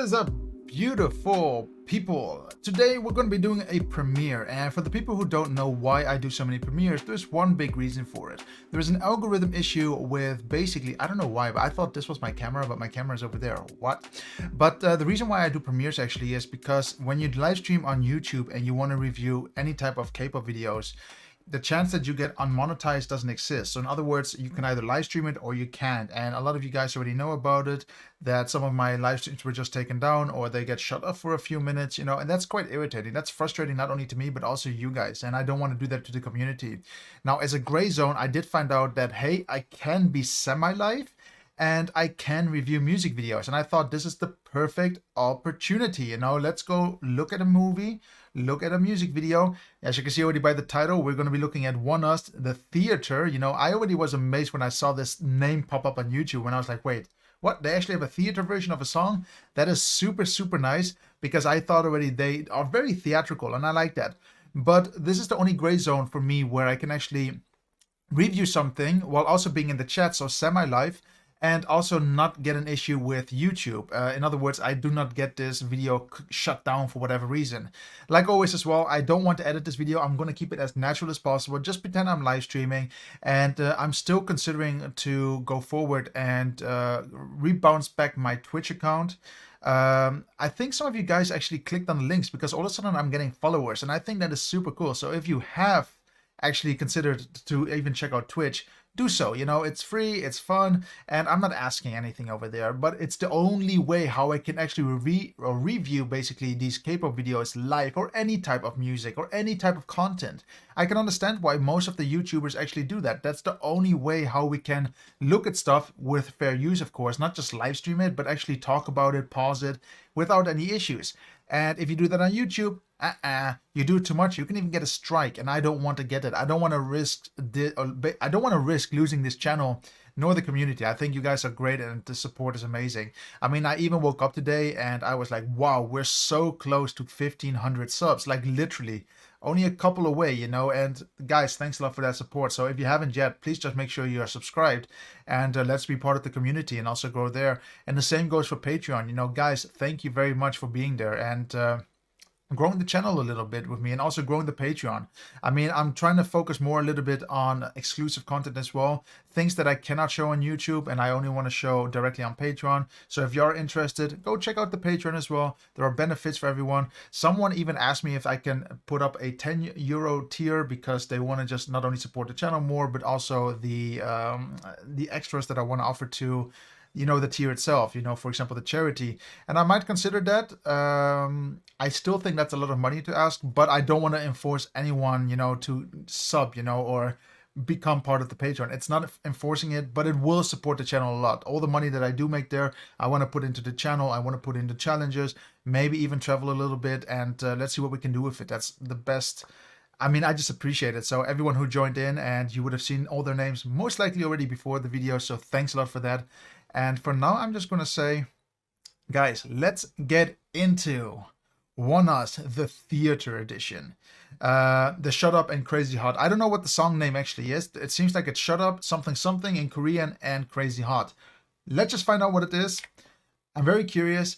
is up, beautiful people? Today we're going to be doing a premiere, and for the people who don't know why I do so many premieres, there's one big reason for it. There's an algorithm issue with basically, I don't know why, but I thought this was my camera, but my camera is over there. What? But the reason why I do premieres actually is because when you live stream on YouTube and you want to review any type of K-pop videos, the chance that you get unmonetized doesn't exist. So in other words, you can either live stream it or you can't. And a lot of you guys already know about it, that some of my live streams were just taken down or they get shut off for a few minutes, you know, and that's quite irritating. That's frustrating not only to me, but also you guys. And I don't want to do that to the community. Now, as a gray zone, I did find out that, hey, I can be semi-live and I can review music videos. And I thought this is the perfect opportunity. You know, let's go look at a movie, look at a music video. As you can see already by the title, we're going to be looking at ONEUS, the theater. You know, I already was amazed when I saw this name pop up on YouTube when I was like, wait, what? They actually have a theater version of a song? That is super, super nice, because I thought already they are very theatrical and I like that. But this is the only gray zone for me where I can actually review something while also being in the chat, so semi-live, and also not get an issue with YouTube. In other words, I do not get this video shut down for whatever reason. Like always as well, I don't want to edit this video. I'm going to keep it as natural as possible. Just pretend I'm live streaming, and I'm still considering to go forward and rebounce back my Twitch account. I think some of you guys actually clicked on the links because all of a sudden I'm getting followers, and I think that is super cool. So if you have actually considered to even check out Twitch, do so. You know, it's free, it's fun, and I'm not asking anything over there, but it's the only way how I can actually review basically these K-pop videos live, or any type of music or any type of content. I can understand why most of the YouTubers actually do that. That's the only way how we can look at stuff with fair use, of course, not just live stream it, but actually talk about it, pause it without any issues. And if you do that on YouTube, you do it too much, you can even get a strike, and I don't want to get it. I don't want to risk losing this channel nor the community. I think you guys are great and the support is amazing. I mean, I even woke up today and I was like, wow, we're so close to 1,500 subs, like literally only a couple away, you know. And guys, thanks a lot for that support. So if you haven't yet, please just make sure you are subscribed, and let's be part of the community and also grow there. And the same goes for Patreon. You know, guys, thank you very much for being there and growing the channel a little bit with me, and also growing the Patreon. I mean, I'm trying to focus more a little bit on exclusive content as well, things that I cannot show on YouTube and I only want to show directly on Patreon. So if you're interested, go check out the Patreon as well. There are benefits for everyone. Someone even asked me if I can put up a 10 euro tier because they want to just not only support the channel more, but also the extras that I want to offer to, you know, the tier itself, you know, for example, the charity. And I might consider that. I still think that's a lot of money to ask, but I don't want to enforce anyone, you know, to sub, you know, or become part of the Patreon. It's not enforcing it, but it will support the channel a lot. All the money that I do make there, I want to put into the channel. I want to put into challenges, maybe even travel a little bit, and let's see what we can do with it. That's the best. I mean, I just appreciate it. So everyone who joined in, and you would have seen all their names most likely already before the video, so thanks a lot for that. And for now, I'm just going to say, guys, let's get into ONEUS, the theater edition. The Shut Up and Crazy Hot. I don't know what the song name actually is. It seems like it's Shut Up something something in Korean and Crazy Hot. Let's just find out what it is. I'm very curious.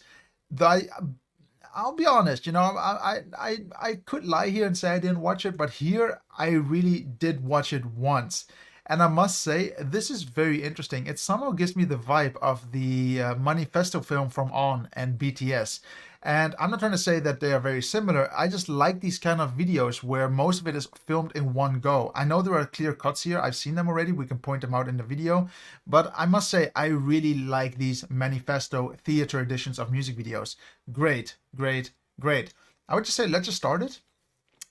I'll be honest, you know, I could lie here and say I didn't watch it, but here I really did watch it once. And I must say, this is very interesting. It somehow gives me the vibe of the Manifesto film from ON and BTS. And I'm not trying to say that they are very similar. I just like these kind of videos where most of it is filmed in one go. I know there are clear cuts here. I've seen them already. We can point them out in the video. But I must say, I really like these Manifesto theater editions of music videos. Great, great, great. I would just say, let's just start it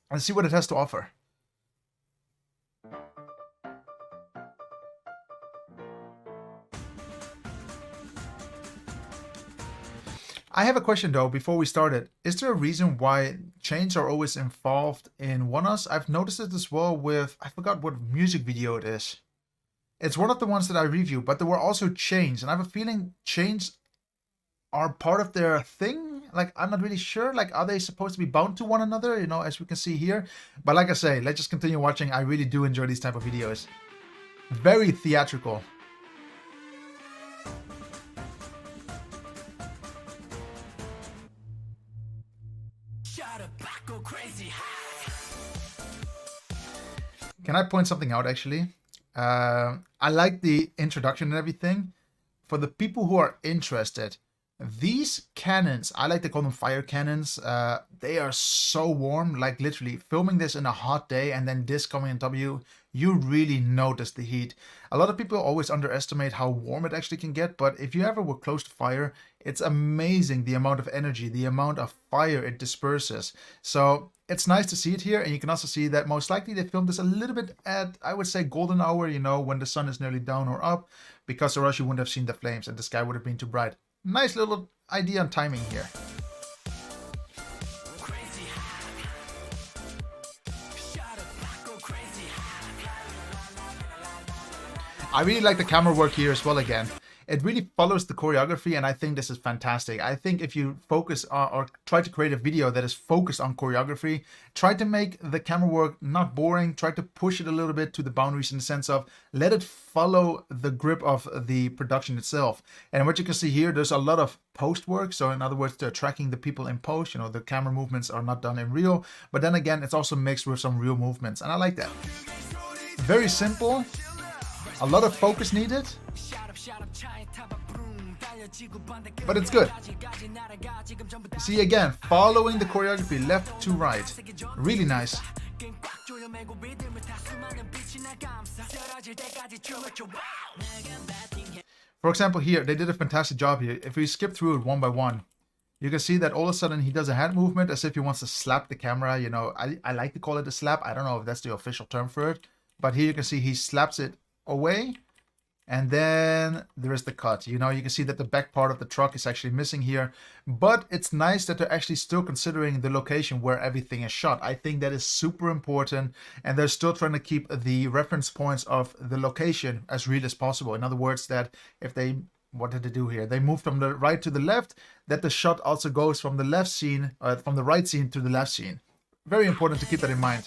and see what it has to offer. I have a question though before we start it. Is there a reason why chains are always involved in ONEUS? I've noticed it as well with, I forgot what music video it is. It's one of the ones that I review, but there were also chains, and I have a feeling chains are part of their thing. Like, I'm not really sure. Like, are they supposed to be bound to one another, you know, as we can see here? But like I say, let's just continue watching. I really do enjoy these type of videos. Very theatrical. Can I point something out actually? I like the introduction and everything. For the people who are interested, these cannons, I like to call them fire cannons, they are so warm, like literally filming this in a hot day and then this coming on top of you, you really notice the heat. A lot of people always underestimate how warm it actually can get, but if you ever were close to fire, it's amazing the amount of energy, the amount of fire it disperses. So it's nice to see it here, and you can also see that most likely they filmed this a little bit at, I would say, golden hour, you know, when the sun is nearly down or up, because or else you wouldn't have seen the flames and the sky would have been too bright. Nice little idea on timing here. I really like the camera work here as well again. It really follows the choreography, and I think this is fantastic. I think if you focus or try to create a video that is focused on choreography, try to make the camera work not boring, try to push it a little bit to the boundaries in the sense of let it follow the grip of the production itself. And what you can see here, there's a lot of post work. So in other words, they're tracking the people in post, you know, the camera movements are not done in real, but then again, it's also mixed with some real movements. And I like that. Very simple, a lot of focus needed, but it's good. See again, following the choreography left to right. Really nice. For example here, they did a fantastic job here. If we skip through it one by one, you can see that all of a sudden he does a hand movement as if he wants to slap the camera. You know, I like to call it a slap. I don't know if that's the official term for it. But here you can see he slaps it away. And then there is the cut. You know, you can see that the back part of the truck is actually missing here. But it's nice that they're actually still considering the location where everything is shot. I think that is super important. And they're still trying to keep the reference points of the location as real as possible. In other words, that if they, what did they do here? They moved from the right to the left, that the shot also goes from the left scene, from the right scene to the left scene. Very important to keep that in mind.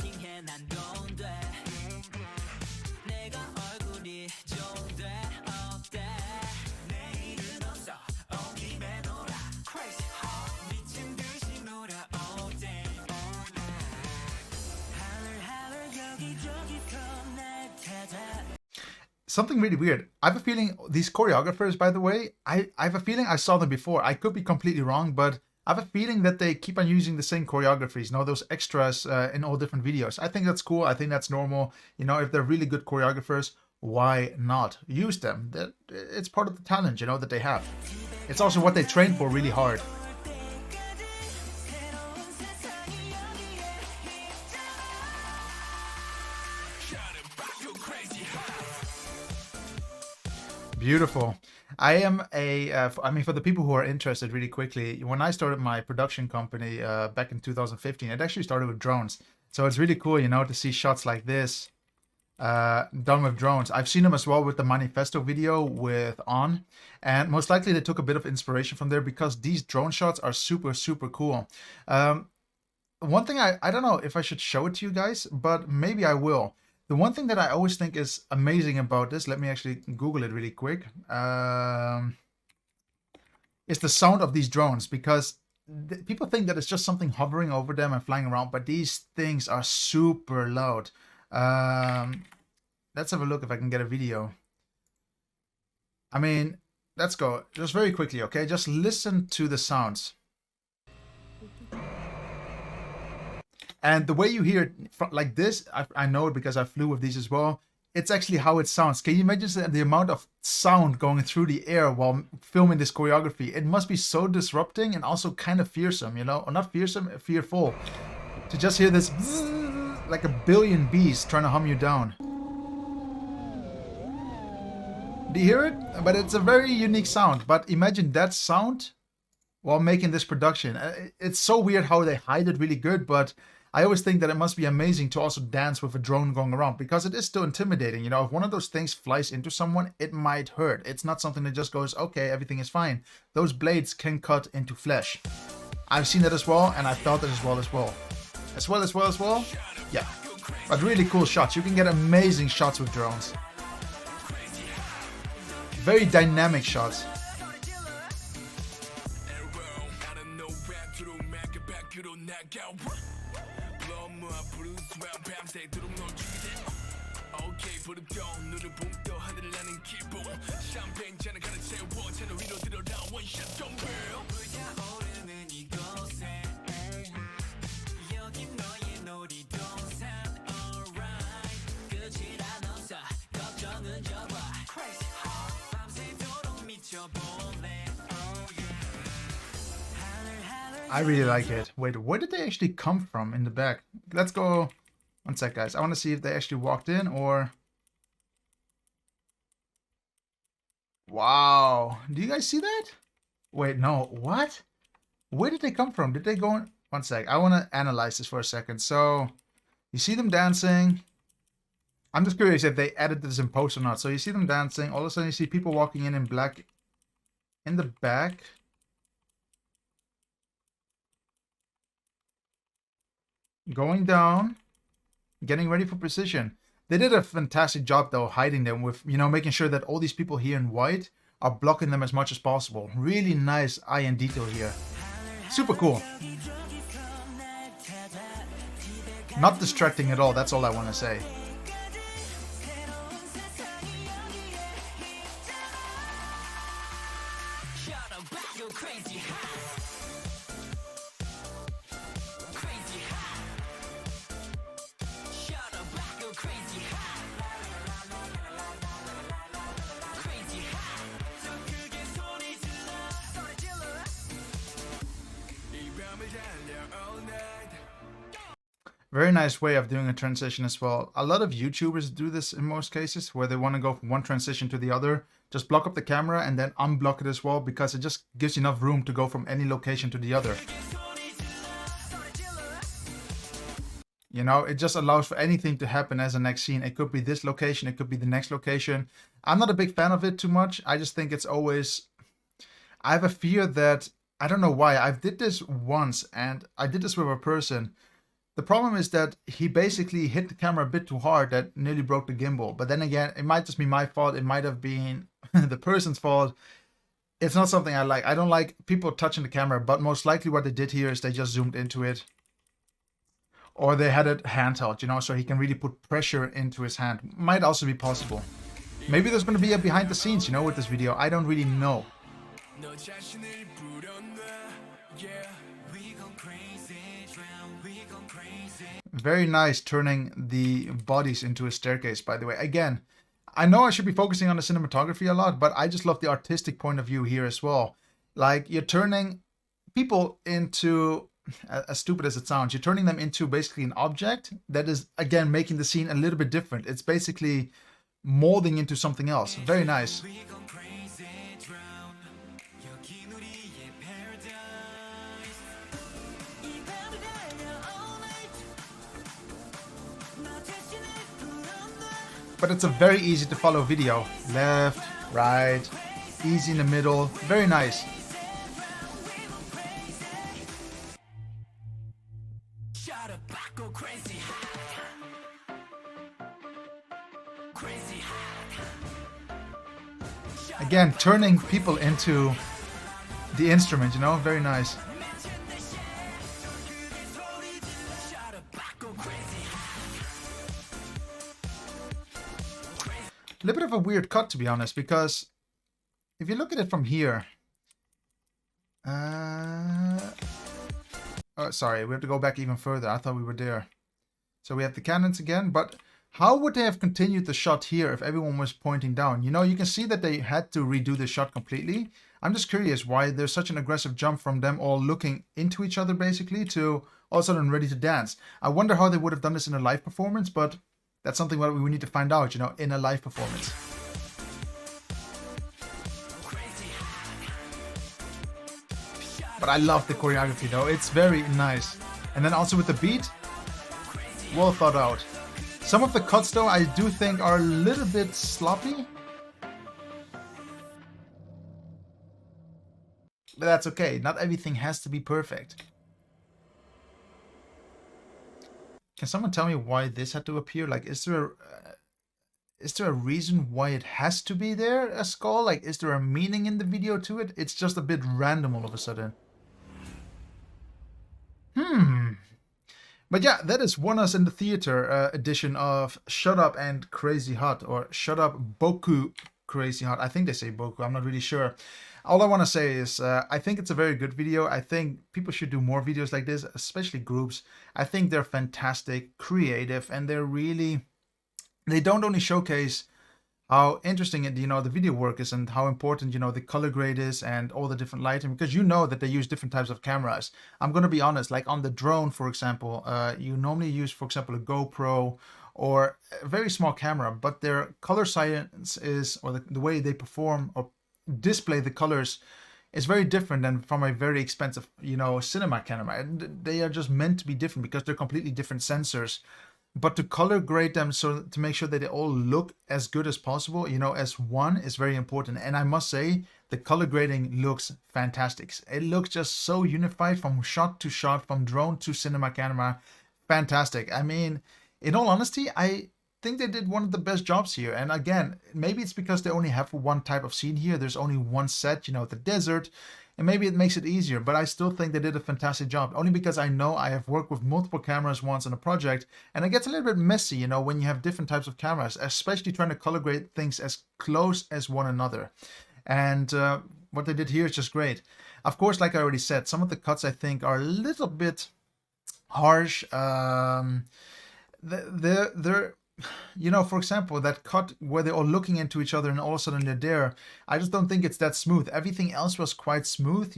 Something really weird. I have a feeling these choreographers, by the way, I have a feeling I saw them before. I could be completely wrong, but I have a feeling that they keep on using the same choreographies, you know, those extras in all different videos. I think that's cool. I think that's normal. You know, if they're really good choreographers, why not use them? It's part of the talent, you know, that they have. It's also what they train for really hard. Beautiful. I am I mean, for the people who are interested really quickly, when I started my production company back in 2015, it actually started with drones. So it's really cool, you know, to see shots like this done with drones. I've seen them as well with the Manifesto video with On, and most likely they took a bit of inspiration from there because these drone shots are super, super cool. One thing I don't know if I should show it to you guys, but maybe I will. The one thing that I always think is amazing about this, let me actually Google it really quick, is the sound of these drones, because people think that it's just something hovering over them and flying around, but these things are super loud. Let's have a look if I can get a video. I mean, let's go just very quickly, okay? Just listen to the sounds. And the way you hear it like this, I know it because I flew with these as well. It's actually how it sounds. Can you imagine the amount of sound going through the air while filming this choreography? It must be so disrupting and also kind of fearsome, you know? Or not fearsome, fearful. To just hear this like a billion bees trying to hum you down. Do you hear it? But it's a very unique sound. But imagine that sound while making this production. It's so weird how they hide it really good, but I always think that it must be amazing to also dance with a drone going around, because it is still intimidating. You know, if one of those things flies into someone, it might hurt. It's not something that just goes, okay, everything is fine. Those blades can cut into flesh. I've seen that as well, and I felt it as well. Yeah, but really cool shots. You can get amazing shots with drones. Very dynamic shots. I really like it. Wait, where did they actually come from in the back? Let's go. One sec, guys. I want to see if they actually walked in or... Wow. Do you guys see that? Wait, no. What? Where did they come from? Did they go in? One sec. I want to analyze this for a second. So, you see them dancing. I'm just curious if they added this in post or not. So you see them dancing. All of a sudden you see people walking in black in the back. Going down. Getting ready for precision. They did a fantastic job though, hiding them with, you know, making sure that all these people here in white are blocking them as much as possible. Really nice eye and detail here. Super cool. Not distracting at all, that's all I want to say. Very nice way of doing a transition as well. A lot of YouTubers do this in most cases, where they want to go from one transition to the other. Just block up the camera and then unblock it as well, because it just gives you enough room to go from any location to the other. You know, it just allows for anything to happen as a next scene. It could be this location, it could be the next location. I'm not a big fan of it too much. I just think it's always... I have a fear that... I don't know why. I did this once, and I did this with a person. The problem is that he basically hit the camera a bit too hard that nearly broke the gimbal. But then again, it might just be my fault. It might have been the person's fault. It's not something I like. I don't like people touching the camera, but most likely what they did here is they just zoomed into it. Or they had it handheld, you know, so he can really put pressure into his hand. Might also be possible. Maybe there's going to be a behind the scenes, you know, with this video. I don't really know. Very nice turning the bodies into a staircase, by the way. Again, I know I should be focusing on the cinematography a lot, but I just love the artistic point of view here as well. Like, you're turning people into, as stupid as it sounds, you're turning them into basically an object that is, again, making the scene a little bit different. It's basically molding into something else. Very nice. But it's a very easy to follow video. Left, right, easy in the middle. Very nice. Again, turning people into the instrument, you know, very nice. A little bit of a weird cut, to be honest, because if you look at it from here, oh, sorry, we have to go back even further. I thought we were there. So we have the cannons again, but how would they have continued the shot here if everyone was pointing down? You know, you can see that they had to redo the shot completely. I'm just curious why there's such an aggressive jump from them all looking into each other, basically, to all of a sudden ready to dance. I wonder how they would have done this in a live performance, but that's something that we need to find out, you know, in a live performance. But I love the choreography though, it's very nice. And then also with the beat, well thought out. Some of the cuts though, I do think are a little bit sloppy. But that's okay, not everything has to be perfect. Can someone tell me why this had to appear? Like, is there a reason why it has to be there, a skull? Like, is there a meaning in the video to it? It's just a bit random all of a sudden. But yeah, that is ONEUS in the Theater edition of Shut Up and Crazy Hot, or Shut Up Boku Crazy Hot. I think they say Boku, I'm not really sure. All I want to say is I think it's a very good video. I think people should do more videos like this, especially groups. I think they're fantastic, creative, and they don't only showcase how interesting the video work is and how important the color grade is and all the different lighting, because that they use different types of cameras. I'm going to be honest, like on the drone, for example, you normally use, for example, a GoPro or a very small camera, but their color science is, or the way they perform or display the colors is very different than from a very expensive cinema camera. They are just meant to be different because they're completely different sensors. But to color grade them, so to make sure that they all look as good as possible, as one, is very important. And I must say, the color grading looks fantastic. It looks just so unified from shot to shot, from drone to cinema camera. Fantastic. I mean, in all honesty, I think they did one of the best jobs here. And again, maybe it's because they only have one type of scene here. There's only one set, the desert. And maybe it makes it easier, but I still think they did a fantastic job. Only because I know I have worked with multiple cameras once on a project, and it gets a little bit messy, when you have different types of cameras, especially trying to color grade things as close as one another. And what they did here is just great. Of course, like I already said, some of the cuts I think are a little bit harsh. They're for example, that cut where they're all looking into each other and all of a sudden they're there, I just don't think it's that smooth. Everything else was quite smooth,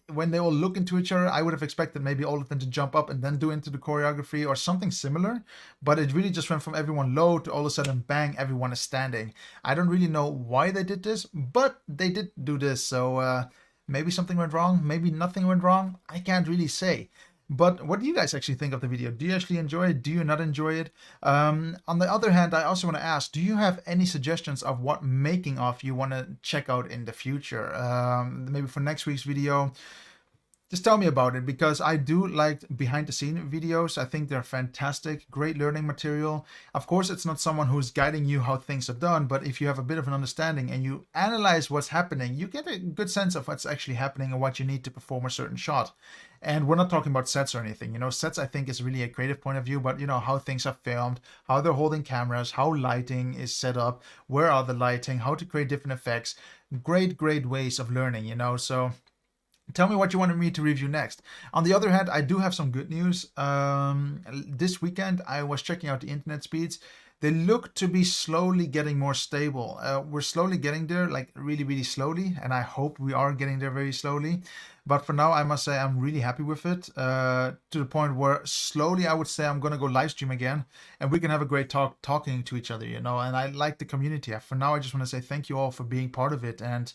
when they all look into each other. I would have expected maybe all of them to jump up and then do into the choreography or something similar, but it really just went from everyone low to all of a sudden bang, everyone is standing. I don't really know why they did this, but they did do this. So maybe something went wrong, maybe nothing went wrong, I can't really say. But what do you guys actually think of the video? Do you actually enjoy it? Do you not enjoy it? On the other hand, I also want to ask, do you have any suggestions of what making of you want to check out in the future? Maybe for next week's video. Just tell me about it, because I do like behind the scene videos. I think they're fantastic, great learning material. Of course, it's not someone who's guiding you how things are done, but if you have a bit of an understanding and you analyze what's happening, you get a good sense of what's actually happening and what you need to perform a certain shot. And we're not talking about sets or anything. Sets I think is really a creative point of view, but how things are filmed, how they're holding cameras, how lighting is set up, where are the lighting, how to create different effects. Great ways of learning, so tell me what you wanted me to review next. On the other hand, I do have some good news. This weekend, I was checking out the internet speeds. They look to be slowly getting more stable. We're slowly getting there, like really slowly, and I hope we are getting there very slowly. But for now, I must say I'm really happy with it, to the point where slowly I would say I'm going to go live stream again, and we can have a great talking to each other, and I like the community. For now, I just want to say thank you all for being part of it, and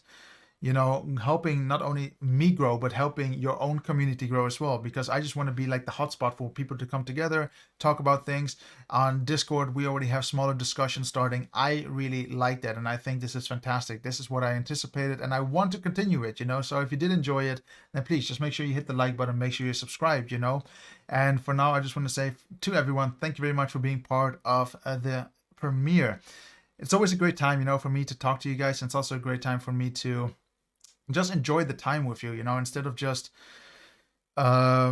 helping not only me grow, but helping your own community grow as well. Because I just want to be like the hotspot for people to come together, talk about things. On Discord, we already have smaller discussions starting. I really like that, and I think this is fantastic. This is what I anticipated, and I want to continue it, So if you did enjoy it, then please just make sure you hit the like button, make sure you're subscribed, And for now, I just want to say to everyone, thank you very much for being part of the premiere. It's always a great time, for me to talk to you guys. And it's also a great time for me to just enjoy the time with you, instead of just, I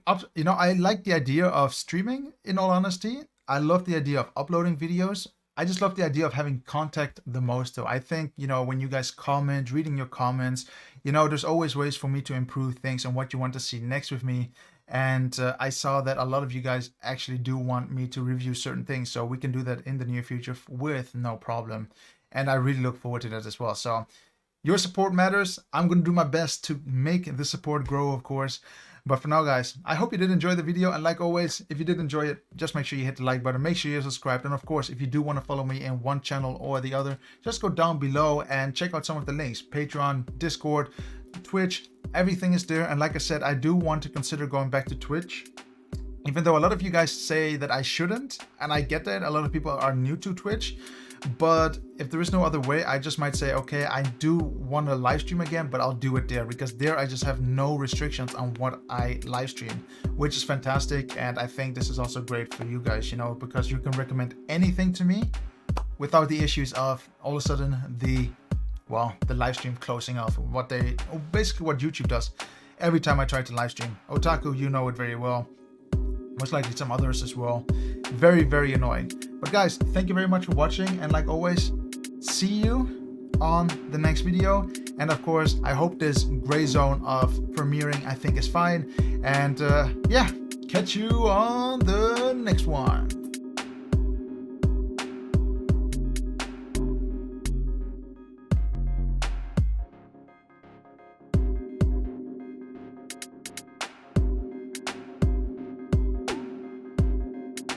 like the idea of streaming, in all honesty. I love the idea of uploading videos. I just love the idea of having contact the most, though. I think, when you guys comment, reading your comments, there's always ways for me to improve things and what you want to see next with me. And I saw that a lot of you guys actually do want me to review certain things, so we can do that in the near future with no problem. And I really look forward to that as well. So your support matters. I'm going to do my best to make the support grow, of course. But for now, guys, I hope you did enjoy the video. And like always, if you did enjoy it, just make sure you hit the like button. Make sure you're subscribed. And of course, if you do want to follow me in one channel or the other, just go down below and check out some of the links. Patreon, Discord, Twitch, everything is there. And like I said, I do want to consider going back to Twitch. Even though a lot of you guys say that I shouldn't, and I get that. A lot of people are new to Twitch. But if there is no other way, I just might say, okay, I do want to live stream again, but I'll do it there, because there I just have no restrictions on what I live stream, which is fantastic. And I think this is also great for you guys, because you can recommend anything to me without the issues of all of a sudden the live stream closing off, basically what YouTube does. every time I try to live stream. Otaku, you know it very well. Most likely some others as well. Very, very annoying. But guys, thank you very much for watching. And like always, see you on the next video. And of course, I hope this gray zone of premiering, I think, is fine. And yeah, catch you on the next one.